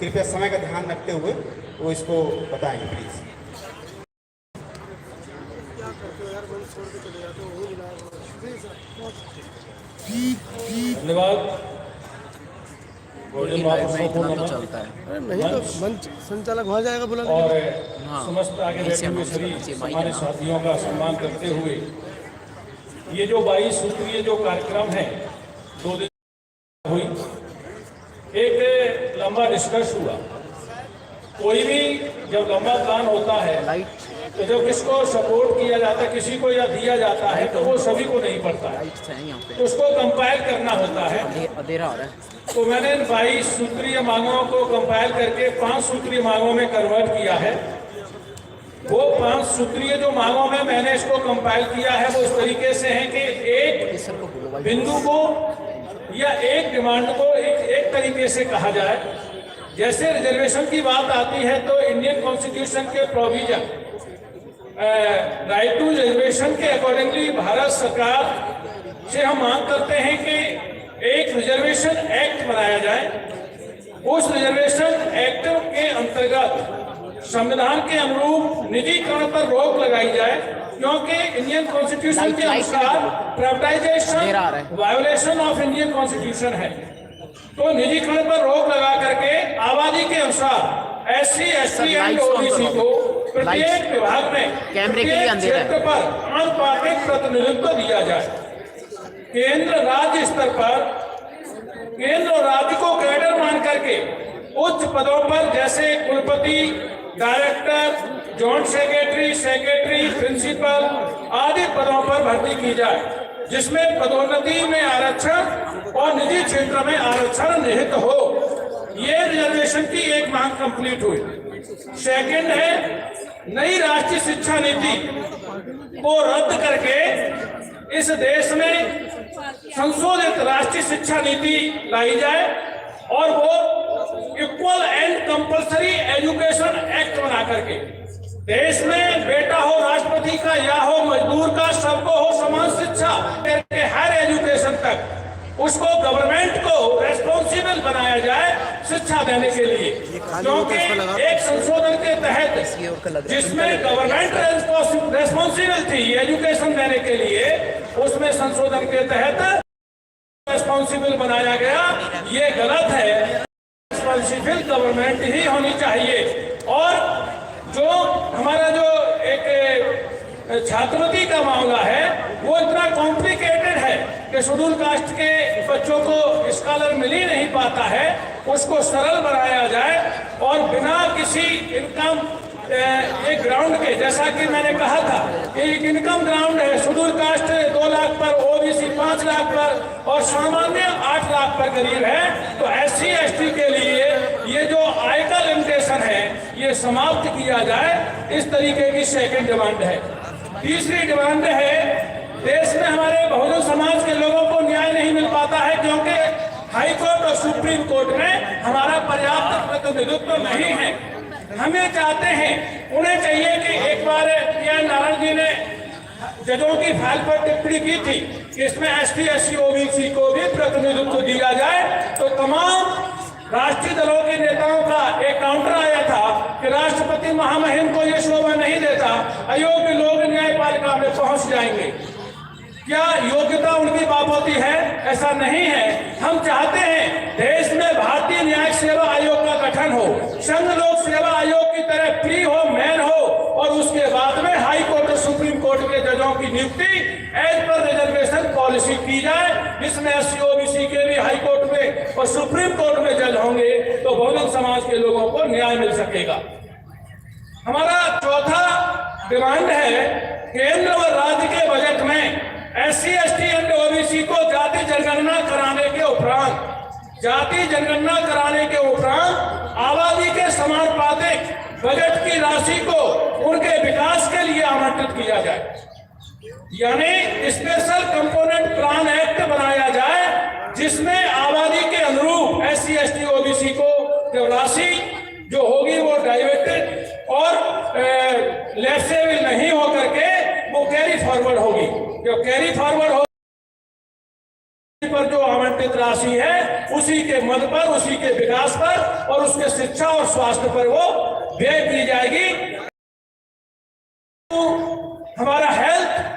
कृपया समय का ध्यान रखते हुए वो इसको बताएंगे प्लीज़। धन्यवाद। इतना तो चलता है। अरे नहीं तो मंच संचालक वहाँ जाएगा बुला और हाँ, समस्त आगे बैठे हुए सभी माइक हमारे साथियों का सम्मान करते हुए ये जो 22 सूत्रीय जो कार्यक्रम है 2 दिन हुई, एक लंबा डिस्कस हुआ। कोई भी जब लंबा प्लान होता है लाइट तो जब किसको सपोर्ट किया जाता है, किसी को या दिया जाता है तो वो सभी को नहीं पड़ता है, लाइट है यहाँ तो पे, उसको कंपाइल करना होता है। अंधेरा हो रहा है। तो मैंने इन 22 सूत्रीय मांगों को कंपाइल करके 5 सूत्रीय मांगों में कन्वर्ट किया है। वो 5 सूत्रीय जो मांगों में मैंने इसको कंपाइल किया है वो इस तरीके से है कि एक बिंदु को या एक डिमांड को एक तरीके से कहा जाए। जैसे रिजर्वेशन की बात आती है तो इंडियन कॉन्स्टिट्यूशन के प्रोविजन राइट टू रिजर्वेशन के अकॉर्डिंगली भारत सरकार से हम मांग करते हैं कि एक रिजर्वेशन एक्ट बनाया जाए। उस रिजर्वेशन एक्ट के अंतर्गत संविधान के अनुरूप निजीकरण पर रोक लगाई जाए, क्योंकि इंडियन कॉन्स्टिट्यूशन के अनुसार privatisation violation of Indian constitution है। तो निजीकरण पर रोक लगा करके आबादी के अनुसार SC, ST एंड OBC को प्रत्येक विभाग में कैमरे के लिए अंधेरा क्षेत्र पर आनुपातिक प्रतिनिधित्व दिया जाए। केंद्र राज्य स्तर पर केंद्र और राज्य को कैडर मान करके उच्च पदों पर जैसे कुलपति, डायरेक्टर, जॉइंट सेक्रेटरी, प्रिंसिपल आदि पदों पर भर्ती की जाए, जिसमें पदोन्नति में आरक्षण और निजी क्षेत्र में आरक्षण निहित हो। ये रिजर्वेशन की एक मांग कंप्लीट हुई। सेकंड है, नई राष्ट्रीय शिक्षा नीति को रद्द करके इस देश में संशोधित राष्ट्रीय शिक्षा नीति लाई जाए और वो equal and compulsory education act बना करके देश में बेटा हो राष्ट्रपति का या हो मजदूर का, सबको हो समान शिक्षा करके हर एजुकेशन तक उसको गवर्नमेंट को रेस्पॉन्सिबल बनाया जाए शिक्षा देने के लिए। क्योंकि एक संशोधन के तहत जिसमें गवर्नमेंट रेस्पॉन्सिबल थी एजुकेशन देने के लिए, उसमें संशोधन के तहत रेस्पॉन्सिबल बनाया गया। ये गलत है। रेस्पॉन्सिबल गवर्नमेंट ही होनी चाहिए। और जो हमारा जो एक छात्रवृत्ति का मामला है वो इतना कॉम्प्लिकेटेड है कि शेड्यूल कास्ट के बच्चों को स्कॉलर मिल ही नहीं पाता है। उसको सरल बनाया जाए और बिना किसी इनकम एक ग्राउंड के, जैसा कि मैंने कहा था कि एक इनकम ग्राउंड है, शेड्यूल कास्ट 2 लाख पर, OBC 5 लाख पर और सामान्य 8 लाख पर करीब है। तो SC, ST के लिए ये जो आय का लिमिटेशन है ये समाप्त किया जाए। इस तरीके की सेकंड डिमांड है। तीसरी डिमांड है, देश में हमारे बहुजन समाज के लोगों को न्याय नहीं मिल पाता है क्योंकि हाई कोर्ट और सुप्रीम कोर्ट में हमारा पर्याप्त प्रतिनिधित्व नहीं है। हमें चाहते हैं, उन्हें चाहिए कि एक बार PN नारायण जी ने जजों की फाइल पर टिप्पणी की थी कि इसमें ST, SC, OBC को भी प्रतिनिधित्व दिया जाए। तो तमाम राष्ट्रीय दलों के नेताओं का एक काउंटर आया था कि राष्ट्रपति महामहिम को यह शोभा नहीं देता, अयोग्य लोग न्यायपालिका में पहुंच जाएंगे। क्या योग्यता उनकी बापोती है? ऐसा नहीं है। हम चाहते हैं देश में भारतीय न्यायिक सेवा आयोग का गठन हो, संघ लोक सेवा आयोग की तरह फ्री हो, मेन हो, और उसके बाद में हाई कोर्ट और सुप्रीम कोर्ट के जजों की नियुक्ति एज पर रिजर्वेशन पॉलिसी की जाए, जिसमें SC, OBC के भी हाई कोर्ट में और सुप्रीम कोर्ट में जज होंगे तो बहुजन समाज के लोगों को न्याय मिल सकेगा। हमारा चौथा डिमांड है, केंद्र और राज्य के बजट में SC, ST एंड OBC को जाति जनगणना कराने के उपरांत आबादी के समानुपातिक बजट की राशि को उनके विकास के लिए आवंटित किया जाए। यानी स्पेशल कंपोनेंट प्लान एक्ट बनाया जाए, जिसमें आबादी के अनुरूप SC, ST, OBC को राशि जो होगी वो डाइवर्टेड और लेफ्ट नहीं होकर के वो कैरी फॉरवर्ड होगी। जो कैरी फॉरवर्ड पर जो आवंटित राशि है उसी के मद पर, उसी के विकास पर और उसके शिक्षा और स्वास्थ्य पर वो व्यय की जाएगी। तो हमारा हेल्थ